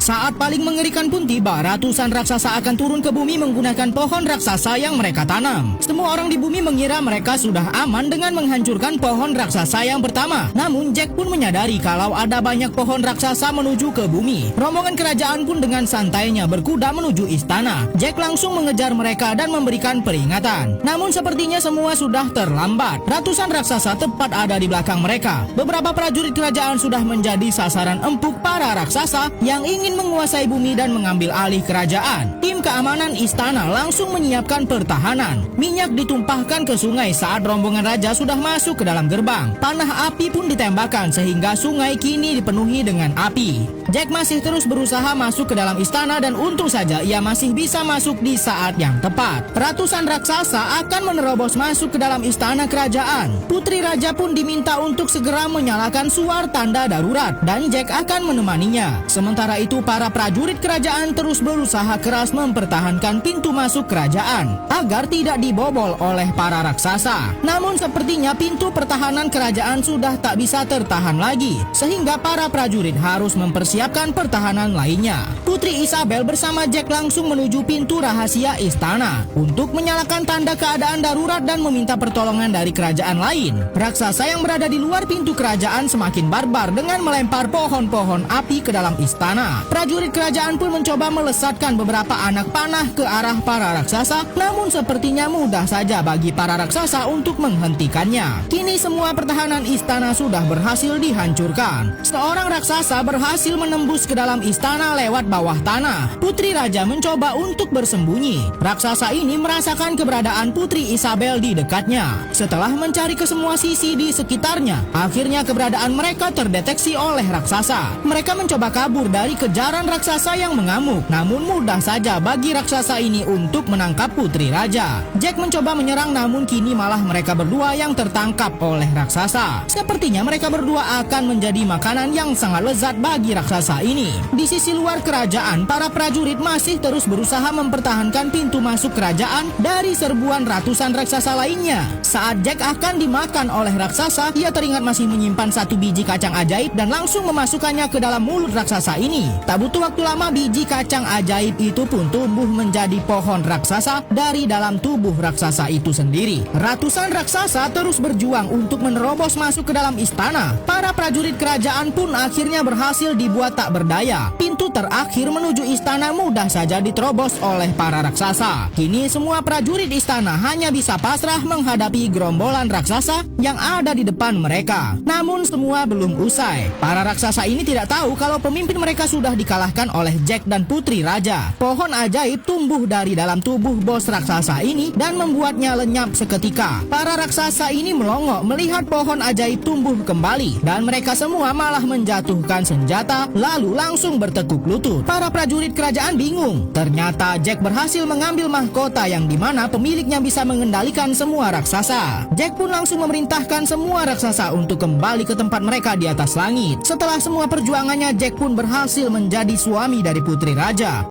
Saat paling mengerikan pun tiba, ratusan raksasa akan turun ke bumi menggunakan pohon raksasa yang mereka tanam. Semua orang di bumi mengira mereka sudah aman dengan menghancurkan pohon raksasa yang pertama. Namun Jack pun menyadari kalau ada banyak pohon raksasa menuju ke bumi. Rombongan kerajaan pun dengan santainya berkuda menuju istana. Jack langsung mengejar mereka dan memberikan peringatan. Namun sepertinya semua sudah terlambat. Ratusan raksasa tepat ada di belakang mereka. Beberapa prajurit kerajaan sudah menjadi sasaran empuk para raksasa yang ingin menguasai bumi dan mengambil alih kerajaan. Tim keamanan istana langsung menyiapkan pertahanan. Minyak ditumpahkan ke sungai saat rombongan raja sudah masuk ke dalam gerbang. Panah api pun ditembakkan sehingga sungai kini dipenuhi dengan api. Jack masih terus berusaha masuk ke dalam istana dan untung saja ia masih bisa masuk di saat yang tepat. Ratusan raksasa akan menerobos masuk ke dalam istana kerajaan. Putri raja pun diminta untuk segera menyalakan suar tanda darurat dan Jack akan menemaninya. Sementara itu para prajurit kerajaan terus berusaha keras mempertahankan pintu masuk kerajaan agar tidak dibobol oleh para raksasa. Namun sepertinya pintu pertahanan kerajaan sudah tak bisa tertahan lagi sehingga para prajurit harus mempersiapkan pertahanan lainnya. Putri Isabel bersama Jack langsung menuju pintu rahasia istana untuk menyalakan tanda keadaan darurat dan meminta pertolongan dari kerajaan lain. Raksasa yang berada di luar pintu kerajaan semakin barbar dengan melempar pohon-pohon api ke dalam istana. Prajurit kerajaan pun mencoba melesatkan beberapa anak panah ke arah para raksasa, namun sepertinya mudah saja bagi para raksasa untuk menghentikannya. Kini semua pertahanan istana sudah berhasil dihancurkan. Seorang raksasa berhasil menembus ke dalam istana lewat bawah tanah. Putri raja mencoba untuk bersembunyi. Raksasa ini merasakan keberadaan Putri Isabel di dekatnya. Setelah mencari ke semua sisi di sekitarnya, akhirnya keberadaan mereka terdeteksi oleh raksasa. Mereka mencoba kabur dari kejaran raksasa yang mengamuk. Namun mudah saja bagi raksasa ini untuk menangkap Putri raja. Jack mencoba menyerang namun kini malah mereka berdua yang tertangkap oleh raksasa. Sepertinya mereka berdua akan menjadi makanan yang sangat lezat bagi raksasa ini. Di sisi luar kerajaan, para prajurit masih terus berusaha mempertahankan pintu masuk kerajaan dari serbuan ratusan raksasa lainnya. Saat Jack akan dimakan oleh raksasa, ia teringat masih menyimpan satu biji kacang ajaib dan langsung memasukkannya ke dalam mulut raksasa ini. Tak butuh waktu lama, biji kacang ajaib itu pun tumbuh menjadi pohon raksasa dari dalam tubuh raksasa itu sendiri. Ratusan raksasa terus berjuang untuk menerobos masuk ke dalam istana. Para prajurit kerajaan pun akhirnya berhasil dibuat tak berdaya. Pintu terakhir menuju istana mudah saja diterobos oleh para raksasa. Kini semua prajurit istana hanya bisa pasrah menghadapi gerombolan raksasa yang ada di depan mereka. Namun semua belum usai. Para raksasa ini tidak tahu kalau pemimpin mereka sudah dikalahkan oleh Jack dan Putri Raja. Pohon ajaib tumbuh dari dalam tubuh bos raksasa ini dan membuatnya lenyap seketika. Para raksasa ini melongo melihat pohon ajaib tumbuh kembali dan mereka semua malah menjatuhkan senjata lalu langsung bertekuk lutut. Para prajurit kerajaan bingung. Ternyata Jack berhasil mengambil mahkota yang dimana pemiliknya bisa mengendalikan semua raksasa. Jack pun langsung memerintahkan semua raksasa untuk kembali ke tempat mereka di atas langit. Setelah semua perjuangannya, Jack pun berhasil menjadi suami dari Putri Raja.